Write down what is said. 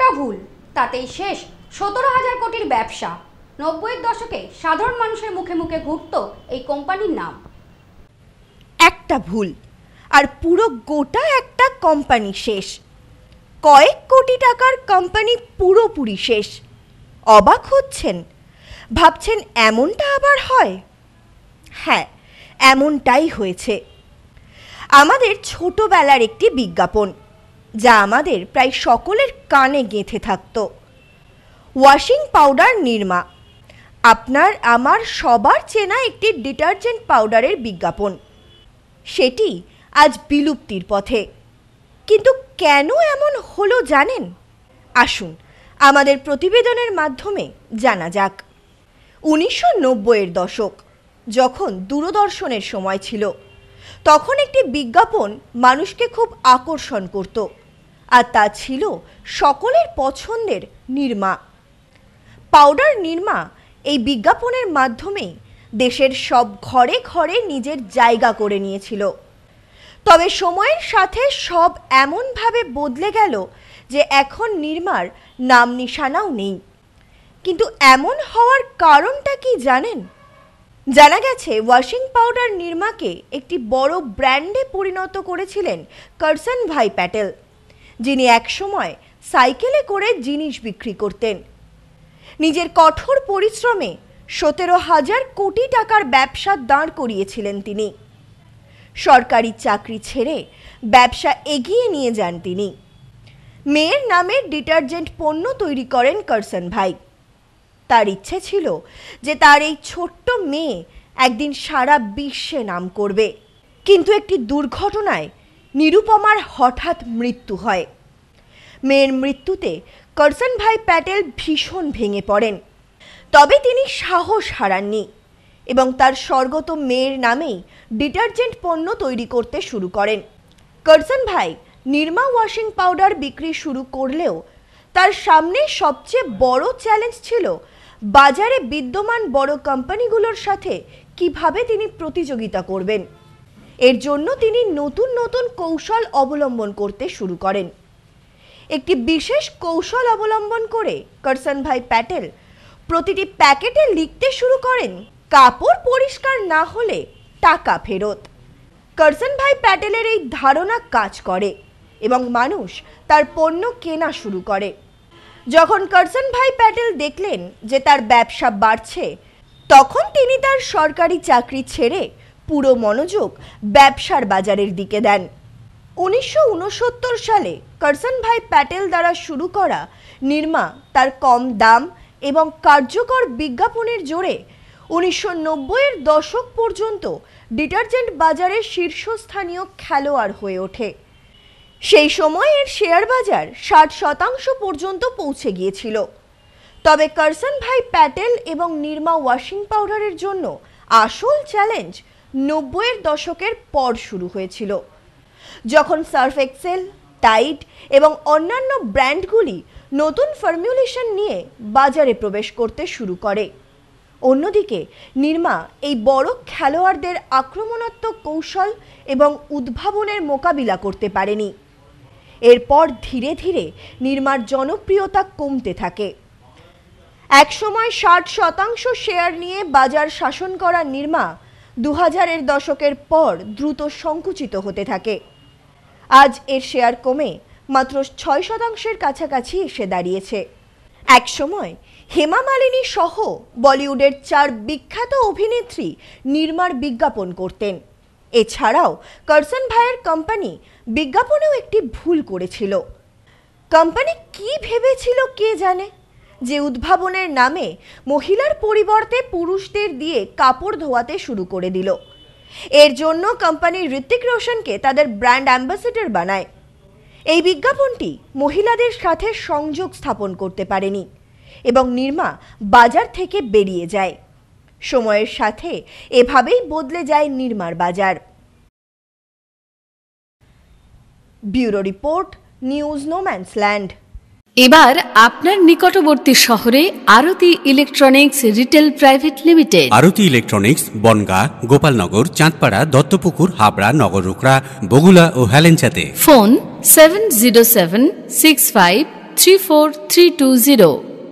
একটা ভুল তাতেই শেষ 17,000 কোটির ব্যবসা। 90-এর দশকে সাধারণ মানুষের মুখে মুখে ঘুরত এই কোম্পানির নাম। একটা ভুল আর পুরো গোটা একটা কোম্পানি শেষ। কয়েক কোটি টাকার কোম্পানি পুরোপুরি শেষ। অবাক হচ্ছেন, ভাবছেন এমনটা আবার হয়? হ্যাঁ, এমনটাই হয়েছে। আমাদের ছোটবেলার একটি বিজ্ঞাপন, যা আমাদের প্রায় সকলের কানে গেঁথে থাকত। ওয়াশিং পাউডার নির্মা, আপনার আমার সবার চেনা একটি ডিটারজেন্ট পাউডারের বিজ্ঞাপন। সেটি আজ বিলুপ্তির পথে। কিন্তু কেন এমন হলো জানেন? আসুন আমাদের প্রতিবেদনের মাধ্যমে জানা যাক। 1990-এর দশক, যখন দূরদর্শনের সময় ছিল, তখন একটি বিজ্ঞাপন মানুষকে খুব আকর্ষণ করত, আর তা ছিল সকলের পছন্দের নির্মা। পাউডার নির্মা এই বিজ্ঞাপনের মাধ্যমেই দেশের সব ঘরে ঘরে নিজের জায়গা করে নিয়েছিল। তবে সময়ের সাথে সব এমনভাবে বদলে গেল যে এখন নির্মার নাম নিশানাও নেই। কিন্তু এমন হওয়ার কারণটা কি জানেন? জানা গেছে ওয়াশিং পাউডার নির্মাকে একটি বড় ব্র্যান্ডে পরিণত করেছিলেন করসন ভাই প্যাটেল, যিনি একসময় সাইকেলে করে জিনিস বিক্রি করতেন। নিজের কঠোর পরিশ্রমে 17,000 কোটি টাকার ব্যবসা দাঁড় করিয়েছিলেন তিনি। সরকারি চাকরি ছেড়ে ব্যবসা এগিয়ে নিয়ে যান তিনি। মেয়ের নামে ডিটারজেন্ট পণ্য তৈরি করেন করসন ভাই। তার ইচ্ছে ছিল যে তার এই ছোট্ট মেয়ে একদিন সারা বিশ্বে নাম করবে। কিন্তু একটি দুর্ঘটনায় নিরুপমার হঠাৎ মৃত্যু হয়। মেয়ের মৃত্যুতে করসন ভাই প্যাটেল ভীষণ ভেঙে পড়েন। তবে তিনি সাহস হারাননি এবং তার স্বর্গত মেয়ের নামেই ডিটারজেন্ট পণ্য তৈরি করতে শুরু করেন। করসন ভাই নির্মা ওয়াশিং পাউডার বিক্রি শুরু করলেও তার সামনে সবচেয়ে বড় চ্যালেঞ্জ ছিল বাজারে বিদ্যমান বড় কোম্পানিগুলোর সাথে কিভাবে তিনি প্রতিযোগিতা করবেন। এর জন্য তিনি নতুন নতুন কৌশল অবলম্বন করতে শুরু করেন। একটি বিশেষ কৌশল অবলম্বন করে করসন ভাই প্যাটেল প্রতিটি প্যাকেটে লিখতে শুরু করেন, কাপড় পরিষ্কার না হলে টাকা ফেরত। করসন ভাই প্যাটেলের এই ধারণা কাজ করে এবং মানুষ তার পণ্য কেনা শুরু করে। যখন করসন ভাই প্যাটেল দেখলেন যে তার ব্যবসা বাড়ছে, তখন তিনি তার সরকারি চাকরি ছেড়ে পুরো মনোযোগ ব্যবসার বাজারের দিকে দেন। 1969 সালে করসন ভাই প্যাটেল দ্বারা শুরু করা নির্মা তার কম দাম এবং কার্যকর বিজ্ঞাপনের জোরে 1990-এর দশক পর্যন্ত ডিটারজেন্ট বাজারের শীর্ষস্থানীয় খেলোয়াড় হয়ে ওঠে। সেই সময় এর শেয়ার বাজার 60% পর্যন্ত পৌঁছে গিয়েছিল। তবে করসন ভাই প্যাটেল এবং নির্মা ওয়াশিং পাউডারের জন্য আসল চ্যালেঞ্জ 90-এর দশকের পর শুরু হয়েছিল, যখন সার্ফ এক্সেল, টাইড এবং অন্যান্য ব্র্যান্ডগুলি নতুন ফর্মুলেশন নিয়ে বাজারে প্রবেশ করতে শুরু করে। অন্যদিকে নির্মা এই বড় খেলোয়াড়দের আক্রমণাত্মক কৌশল এবং উদ্ভাবনের মোকাবিলা করতে পারেনি। এরপর ধীরে ধীরে নির্মার জনপ্রিয়তা কমতে থাকে। একসময় 60% শেয়ার নিয়ে বাজার শাসন করা নির্মা 2000-এর দশকের পর দ্রুত সংকুচিত হতে থাকে। আজ এর শেয়ার কমে মাত্র 6%-এর কাছাকাছি এসে দাঁড়িয়েছে। একসময় হেমা মালিনী সহ বলিউডের 4 বিখ্যাত অভিনেত্রী নির্মার বিজ্ঞাপন করতেন। এছাড়াও করসন ভাইয়ের কোম্পানি বিজ্ঞাপনেও একটি ভুল করেছিল। কোম্পানি কি ভেবেছিল কে জানে, যে উদ্ভাবনের নামে মহিলার পরিবর্তে পুরুষদের দিয়ে কাপড় ধোয়াতে শুরু করে দিল। এর জন্য কোম্পানি ঋত্বিক রোশনকে তাদের ব্র্যান্ড অ্যাম্বাসেডর বানায়। এই বিজ্ঞাপনটি মহিলাদের সাথে সংযোগ স্থাপন করতে পারেনি এবং নির্মা বাজার থেকে বেরিয়ে যায়। সময়ের সাথে এভাবেই বদলে যায় নির্মার বাজার। Bureau report, news no man's land. এবার আপনার নিকটবর্তী শহরে আরতি ইলেকট্রনিক্স রিটেল প্রাইভেট লিমিটেড। আরতি ইলেকট্রনিক্স বনগাঁ, গোপালনগর, চাঁদপাড়া, দত্তপুকুর, হাবড়া, নগররুকড়া, বগুলা ও হেলেঞ্চাতে। ফোন 707653 34320।